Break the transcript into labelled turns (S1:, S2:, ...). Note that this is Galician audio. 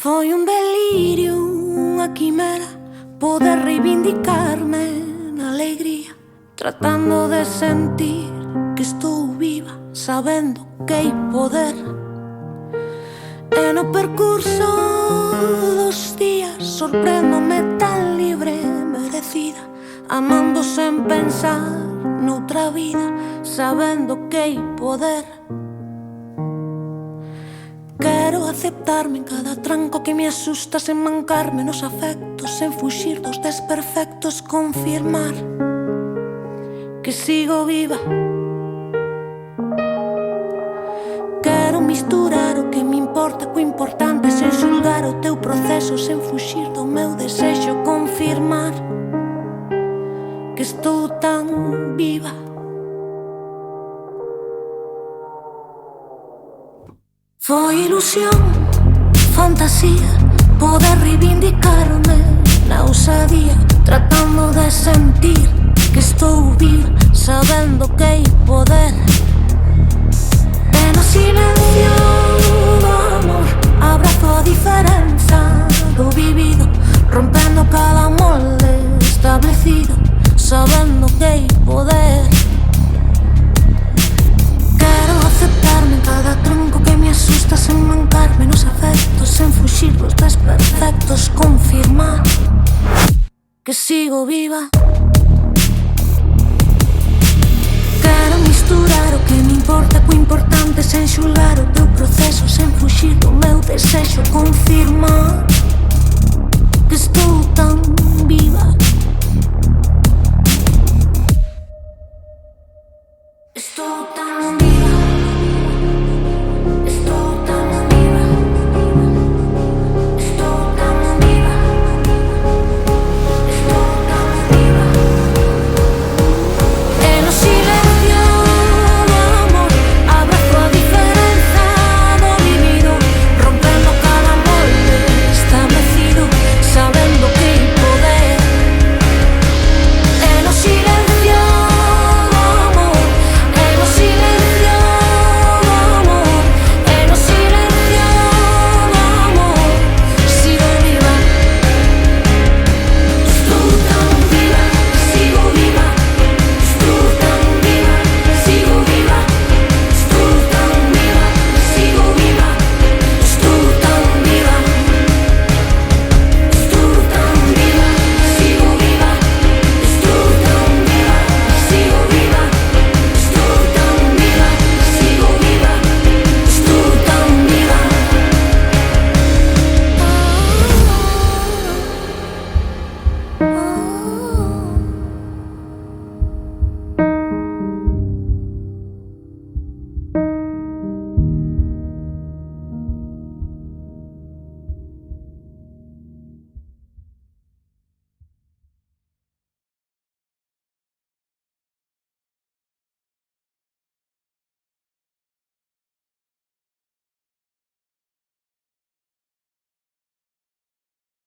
S1: Foi un delirio, unha quimera, poder reivindicarme na alegría, tratando de sentir que estou viva, sabendo que hai poder. E no percurso dos días sorpréndome tan libre, merecida, amando sen pensar noutra vida, sabendo que hai poder. Quero aceptarme en cada tranco que me asusta, sen mancarme nos afectos, sen fuxir dos desperfectos, confirmar que sigo viva. Quero misturar o que me importa co importante, sen xulgar o teu proceso, sen fuxir do meu desexo, confirmar que estou tan viva. Foi ilusión, fantasía, poder reivindicarme na ousadía, tratando de sentir que estou viva, sabendo que hai poder. E no silencio do amor abrazo a diferenza do vivido, rompendo cada molde establecido, sabendo que hai poder. Quero aceptarme en cada tronco que me asusta, sen mancarme nos afectos, sen fuxir dos desperfectos, confirmar que sigo viva. Quero misturar o que me importa co importante, sen xulgar o teu proceso, sen fuxir do meu desexo, confirmar